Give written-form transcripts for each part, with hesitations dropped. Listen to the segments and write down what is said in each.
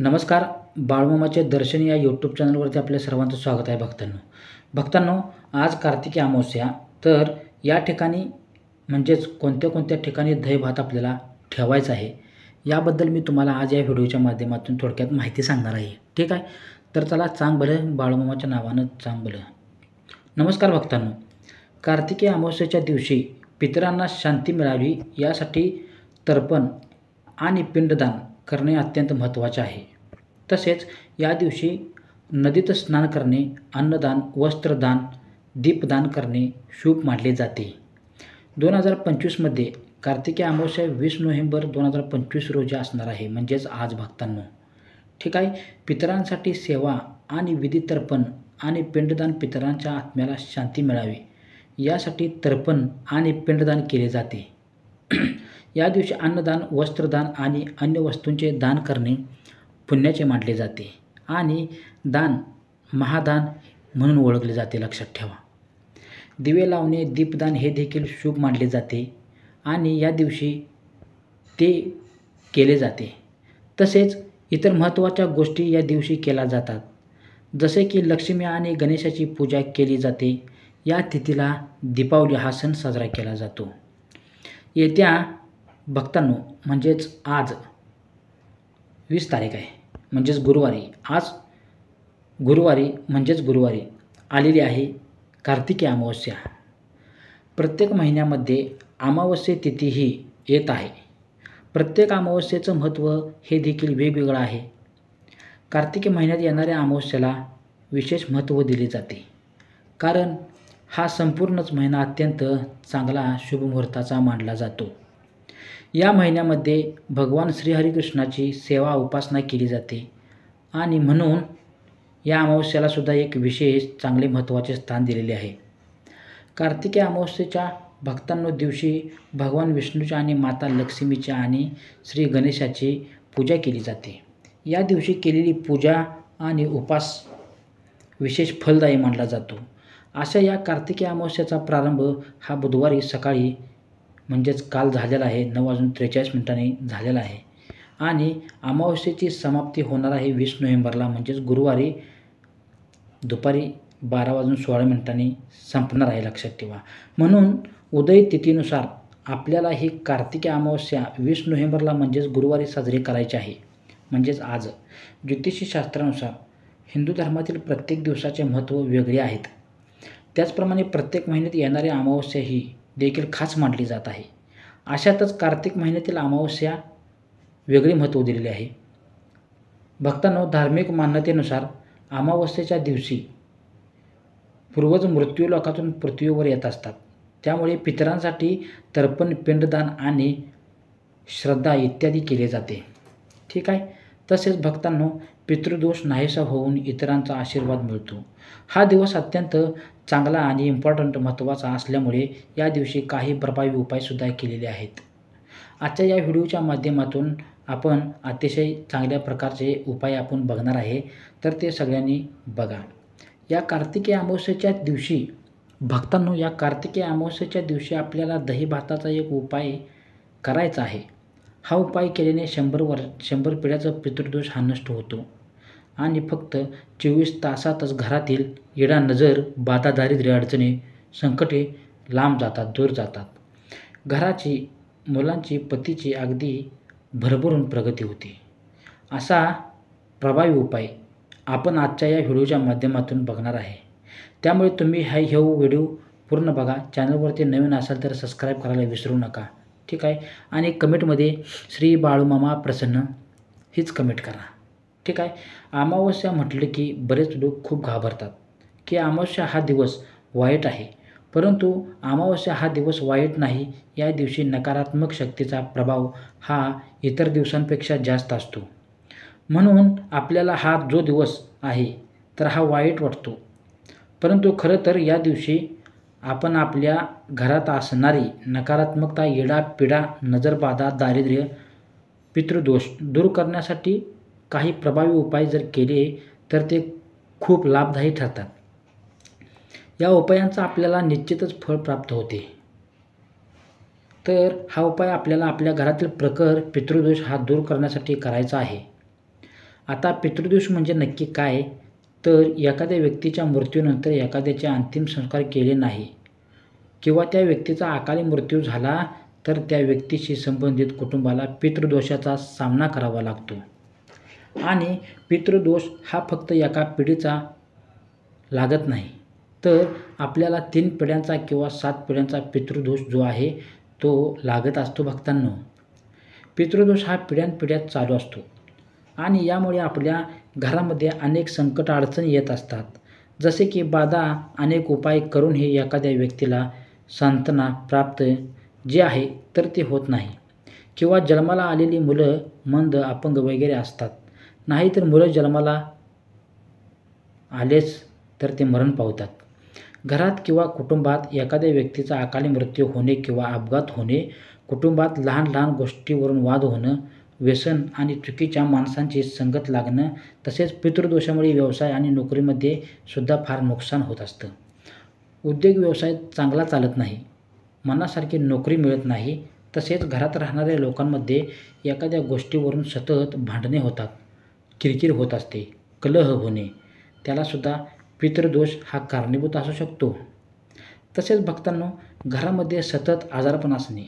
नमस्कार. बाळूमामाचे दर्शन या यूट्यूब चॅनलवरती आपल्या सर्वांचं स्वागत आहे. भक्तांनो, आज कार्तिकी अमावस्या. तर या ठिकाणी म्हणजेच कोणत्या ठिकाणी दही भात आपल्याला ठेवायचा आहे याबद्दल मी तुम्हाला आज या व्हिडिओच्या माध्यमातून थोडक्यात माहिती सांगणार आहे. ठीक आहे, तर चला चांग भलं बाळूमामाच्या नावानं चांग भलं. नमस्कार भक्तांनो, कार्तिकी अमावस्येच्या दिवशी पितरांना शांती मिळावी यासाठी तर्पण आणि पिंडदान करणे अत्यंत महत्त्वाचे आहे. तसेच या दिवशी नदीत स्नान करणे, अन्नदान, वस्त्रदान, दीपदान करणे शुभ मानले जाते. 2025मध्ये कार्तिकी अमावस्या 20 नोव्हेंबर 2025 रोजी असणार आहे, म्हणजेच आज भक्तांनो. ठीक आहे, पितरांसाठी सेवा आणि विधी तर्पण आणि पिंडदान पितरांच्या आत्म्याला शांती मिळावी यासाठी तर्पण आणि पिंडदान केले जाते. या दिवशी अन्नदान, वस्त्रदान आणि अन्य वस्तूंचे दान करणे पुण्याचे मानले जाते आणि दान महादान म्हणून ओळखले जाते. लक्षात ठेवा. दिवे लावणे, दीपदान हे देखील शुभ मानले जाते आणि या दिवशी ते केले जाते. तसेच इतर महत्त्वाच्या गोष्टी या दिवशी केल्या जातात, जसे की लक्ष्मी आणि गणेशाची पूजा केली जाते. या तिथीला दीपावली हा सण साजरा केला जातो. येत्या भक्तांनो म्हणजेच आज 20 तारीख आहे, म्हणजेच गुरुवारी. आज गुरुवारी आलेली आहे कार्तिकी अमावस्या. प्रत्येक महिन्यामध्ये अमावस्ये तिथी ही येत आहे. प्रत्येक अमावस्येचं महत्त्व हे देखील वेगवेगळं आहे. कार्तिकी महिन्यात येणाऱ्या अमावस्येला विशेष महत्त्व दिले जाते, कारण हा संपूर्णच महिना अत्यंत चांगला शुभमुहूर्ताचा मानला जातो. या महिन्यामध्ये भगवान श्रीहरिकृष्णाची सेवा उपासना केली जाते आणि म्हणून या अमावस्येला सुद्धा एक विशेष चांगले महत्त्वाचे स्थान दिलेले आहे. कार्तिकी अमावस्येच्या भक्तांनो दिवशी भगवान विष्णूच्या आणि माता लक्ष्मीच्या आणि श्री गणेशाची पूजा केली जाते. या दिवशी केलेली पूजा आणि उपास विशेष फलदायी मानला जातो. अशा या कार्तिकी अमावस्येचा प्रारंभ हा बुधवारी सकाळी म्हणजेच काल झालेला आहे, 9:43 झालेला आहे आणि अमावस्येची समाप्ती होणार आहे 20 नोव्हेंबरला, म्हणजेच गुरुवारी दुपारी 12:16 संपणार आहे. लक्षात ठेवा. म्हणून उदय तिथीनुसार आपल्याला ही कार्तिकी अमावस्या 20 नोव्हेंबरला म्हणजेच गुरुवारी साजरी करायची आहे, म्हणजेच आज. ज्योतिषी शास्त्रानुसार हिंदू धर्मातील प्रत्येक दिवसाचे महत्त्व वेगळे आहेत. त्याचप्रमाणे प्रत्येक महिन्यात येणारी अमावस्या ही देखील खास मानली जात आहे. अशातच कार्तिक महिन्यातील अमावस्या वेगळे महत्त्व दिलेले आहे. भक्तांनो, धार्मिक मान्यतेनुसार अमावस्येच्या दिवशी पूर्वज मृत्यूलोकातून पृथ्वीवर येत असतात. त्यामुळे पितरांसाठी तर्पण, पिंडदान आणि श्रद्धा इत्यादी केले जाते. ठीक आहे. तसेच भक्तांनो, पितृदोष नाहीसा होऊन इतरांचा आशीर्वाद मिळतो. हा दिवस अत्यंत चांगला आणि महत्त्वाचा असल्यामुळे या दिवशी काही प्रभावी उपायसुद्धा केलेले आहेत. आजच्या या व्हिडिओच्या माध्यमातून आपण अतिशय चांगल्या प्रकारचे उपाय आपण बघणार आहे, तर ते सगळ्यांनी बघा. या कार्तिकी अमावस्येच्या दिवशी भक्तांनो, या कार्तिकी अमावस्येच्या दिवशी आपल्याला दही भाताचा एक उपाय करायचा आहे. हा उपाय केल्याने 100 पिढ्याचा पितृदोष हा नष्ट होतो आणि फक्त 24 तासातच घरातील इडा, नजर, बाधा, दारिद्र्य, अडचणी, संकटे लांब जातात, दूर जातात. घराची, मुलांची, पतीची अगदी भरभरून प्रगती होते. असा प्रभावी उपाय आपण आजच्या या व्हिडिओच्या माध्यमातून बघणार आहे. त्यामुळे तुम्ही हा व्हिडिओ पूर्ण बघा. चॅनलवरती नवीन असाल तर सबस्क्राईब करायला विसरू नका. ठीक आहे. आणि कमेंटमध्ये श्री बाळूमामा प्रसन्न हीच कमेंट करा. ठीक आहे. अमावस्या म्हटलं की बरेच लोक खूप घाबरतात की अमावस्या हा दिवस वाईट आहे, परंतु अमावस्या हा दिवस वाईट नाही. या दिवशी नकारात्मक शक्तीचा प्रभाव हा इतर दिवसांपेक्षा जास्त असतो. म्हणून आपल्याला हा जो दिवस आहे तर हा वाईट वाटतो, परंतु खरं तर या दिवशी आपण आपल्या घरात असणारी नकारात्मकता, येडा, पिडा, नजरबाधा, दारिद्र्य, पितृदोष दूर करण्यासाठी काही प्रभावी उपाय जर केले तर ते खूप लाभदायी ठरतात. या उपायांचा आपल्याला निश्चितच फळ प्राप्त होते. तर हा उपाय आपल्याला आपल्या घरातील प्रखर पितृदोष हा दूर करण्यासाठी करायचा आहे. आता पितृदोष म्हणजे नक्की काय? तर एखाद्या व्यक्तीच्या मृत्यूनंतर एखाद्याचे अंतिम संस्कार केले नाही किंवा त्या व्यक्तीचा अकाली मृत्यू झाला तर त्या व्यक्तीशी संबंधित कुटुंबाला पितृदोषाचा सामना करावा लागतो. आणि पितृदोष हा फक्त एका पिढीचा लागत नाही, तर आपल्याला 3 पिढ्यांचा किंवा 7 पिढ्यांचा पितृदोष जो आहे तो लागत असतो भक्तांनो. पितृदोष हा पिढ्यानपिढ्यात चालू असतो आणि यामुळे आपल्या घरामध्ये अनेक संकट अडचणी येत असतात. जसे की बाधा अनेक उपाय करूनही एखाद्या व्यक्तीला सांत्वना प्राप्त जे आहे तर ते होत नाही किंवा जन्माला आलेली मुलं मंद, अपंग वगैरे असतात. नाहीतर मुलं जन्माला आलेच तर ते मरण पावतात. घरात किंवा कुटुंबात एखाद्या व्यक्तीचा अकाली मृत्यू होणे किंवा अपघात होणे, कुटुंबात लहान लहान गोष्टीवरून वाद होणं, व्यसन आणि चुकीच्या माणसांची संगत लागणं, तसेच पितृदोषामुळे व्यवसाय आणि नोकरीमध्ये सुद्धा फार नुकसान होत असतं. उद्योग व्यवसाय चांगला चालत नाही, मनासारखी नोकरी मिळत नाही, तसेच घरात राहणाऱ्या लोकांमध्ये एखाद्या गोष्टीवरून सतत भांडणे होतात, किरकिर होत असते, कलह होणे, त्यालासुद्धा पितृदोष हा कारणीभूत असू शकतो. तसेच भक्तांनो, घरामध्ये सतत आजारपण असणे,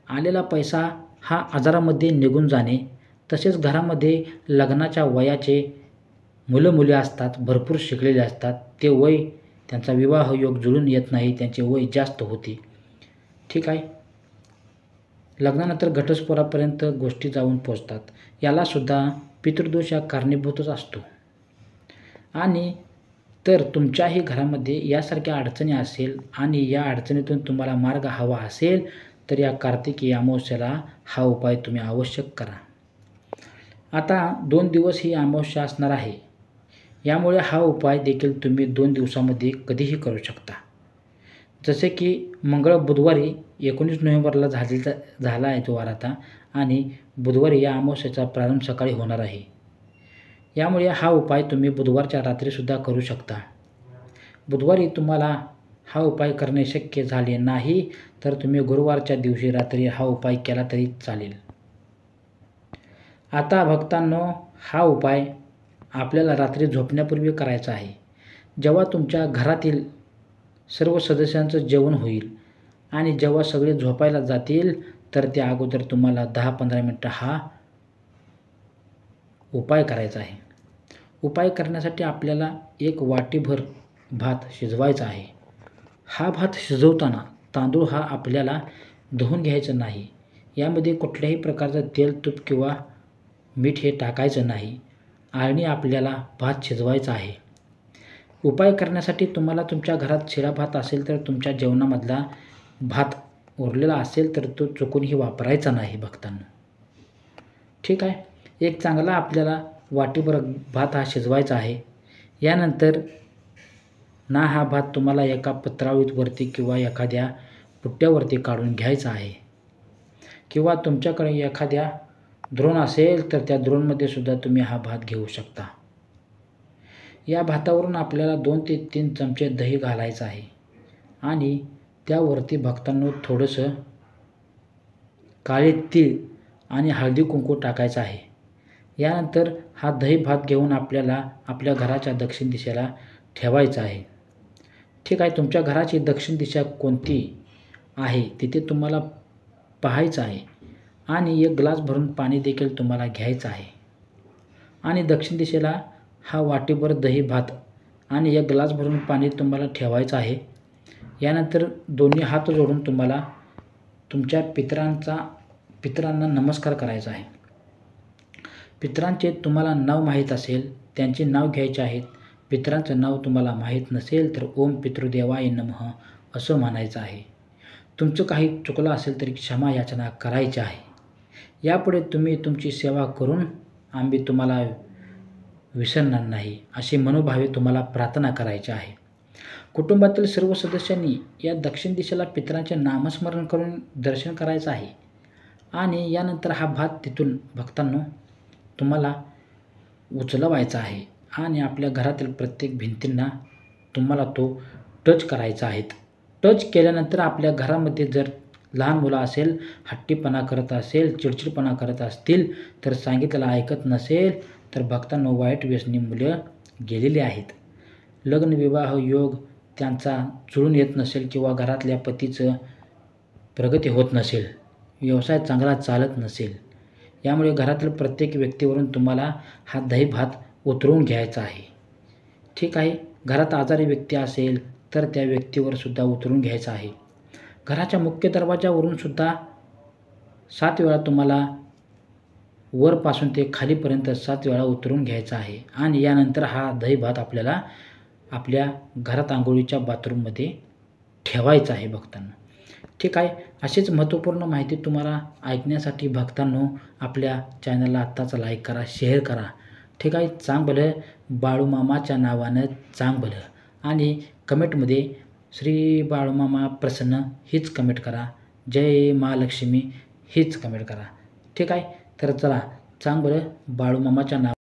आलेला पैसा हा आजारामध्ये निघून जाणे, तसेच घरामध्ये लग्नाच्या वयाचे मुलं मुली असतात, भरपूर शिकलेले असतात, ते वय त्यांचा विवाह योग जुळून येत नाही, त्यांचे वय जास्त होते. ठीक आहे, लग्नानंतर घटस्फोटापर्यंत गोष्टी जाऊन पोचतात. यालासुद्धा पितृदोष हा कारणीभूतच असतो. आणि तर तुमच्याही घरामध्ये यासारख्या अडचणी असेल आणि या अडचणीतून तुम्हाला मार्ग हवा असेल तर या कार्तिकी अमावस्येला हा उपाय तुम्ही आवश्यक करा. आता 2 दिवस ही अमावस्या असणार आहे, यामुळे हा उपाय देखील तुम्ही 2 दिवसामध्ये कधीही करू शकता. जसे की बुधवारी 19 नोव्हेंबरला झाला आहे तो वार आता, आणि बुधवारी या अमावस्येचा प्रारंभ सकाळी होणार आहे. यामुळे हा उपाय तुम्ही बुधवारच्या रात्रीसुद्धा करू शकता. बुधवारी तुम्हाला हा उपाय करणे शक्य झाले नाही तर तुम्ही गुरुवारच्या दिवशी रात्री हा उपाय केला तरी चालेल. आता भक्तांनो, हा उपाय आपल्याला रात्री झोपण्यापूर्वी करायचा आहे. जेव्हा तुमच्या घरातील सर्व सदस्यांचं जेवण होईल आणि जेव्हा सगळे झोपायला जातील तर त्या अगोदर तुम्हाला 10-15 मिनटं हा उपाय करायचा आहे. उपाय करण्यासाठी आपल्याला 1 वाटीभर भात शिजवायचा आहे. हा भात शिजवताना तांदूळ हा आपल्याला धुवून घ्यायचा नाही. यामध्ये कुठल्याही प्रकारचं तेल, तूप किंवा मीठ हे टाकायचं नाही आणि आपल्याला भात शिजवायचा आहे. उपाय करण्यासाठी तुम्हाला तुमच्या घरात शिळा भात असेल तर तुमच्या जेवणामधला भात उरलेला असेल तर तो चुकूनही वापरायचा नाही भक्तांनो. ठीक आहे, एक चांगला आपल्याला वाटीभर भात हा शिजवायचा आहे. यानंतर ना हा भात तुम्हाला एका पत्रावळीवरती किंवा एखाद्या पुट्ट्यावरती काढून घ्यायचा आहे किंवा तुमच्याकडे एखाद्या द्रोण असेल तर त्या द्रोणमध्ये सुद्धा तुम्ही हा भात घेऊ शकता. या भातावरून आपल्याला 2 ते 3 चमचे दही घालायचं आहे आणि त्यावरती भक्तांनो थोडंसं काळे तीळ आणि हळदी कुंकू टाकायचं आहे. यानंतर हा दही भात घेऊन आपल्याला आपल्या घराच्या दक्षिण दिशेला ठेवायचा आहे. ठीक आहे, तुमच्या घराची दक्षिण दिशा कोणती आहे तिथे तुम्हाला पाहायचं आहे आणि 1 ग्लास भरून पाणी देखील तुम्हाला घ्यायचं आहे आणि दक्षिण दिशेला हा वाटीभर दही भात आणि 1 ग्लास भरून पाणी तुम्हाला ठेवायचं आहे. यानंतर दोन्ही हात जोडून तुम्हाला तुमच्या पितरांना नमस्कार करायचा आहे. पितरांचे तुम्हाला नाव माहीत असेल त्यांचे नाव घ्यायचे आहेत. पितरांचं नाव तुम्हाला माहीत नसेल तर ओम पितृदेवाय नमः असं म्हणायचं आहे. तुमचं काही चुकलं असेल तरी क्षमा याचना करायची आहे. यापुढे तुम्ही तुमची सेवा करून आम्ही तुम्हाला विसरणार नाही अशी मनोभावे तुम्हाला प्रार्थना करायची आहे. कुटुंबातील सर्व सदस्यांनी या दक्षिण दिशेला पितरांचे नामस्मरण करून दर्शन करायचं आहे आणि यानंतर हा भात तिथून भक्तांनो तुम्हाला उचलवायचा आहे आणि आपल्या घरातील प्रत्येक भिंतींना तुम्हाला तो टच करायचा आहे. टच केल्यानंतर आपल्या घरामध्ये जर लहान मुलं असेल, हट्टीपणा करत असेल, चिडचिडपणा करत असतील, तर सांगितलेलं ऐकत नसेल तर भक्तांनो वाईट व्यसनी मुलं गेलेली आहेत. लग्न विवाह योग त्यांचा जुळून येत नसेल किंवा घरातल्या पतीचं प्रगती होत नसेल, व्यवसाय चांगला चालत नसेल, यामुळे घरातील प्रत्येक व्यक्तीवरून तुम्हाला हा दही भात उतरवून घ्यायचा आहे. ठीक आहे. घरात आजारी व्यक्ती असेल तर त्या व्यक्तीवर सुद्धा उतरून घ्यायचं आहे. घराच्या मुख्य दरवाजावरून सुद्धा 7 वेळा तुम्हाला वरपासून ते खालीपर्यंत 7 वेळा उतरून घ्यायचा आहे आणि यानंतर हा दही भात आपल्याला आपल्या घरात अंघोळीच्या बाथरूममध्ये ठेवायचा आहे भक्तांनो. ठीक आहे. अशीच महत्त्वपूर्ण माहिती तुम्हाला ऐकण्यासाठी भक्तांनो आपल्या चॅनलला आत्ताच लाईक करा, शेअर करा. ठीक आहे. चांग भलं बाळूमामाच्या नावानं चांग भलं आणि कमेंटमध्ये श्री बाळूमामा प्रसन्न हीच कमेंट करा. जय महालक्ष्मी हीच कमेंट करा. ठीक आहे. तर चला चांग भलं बाळूमामाच्या नाव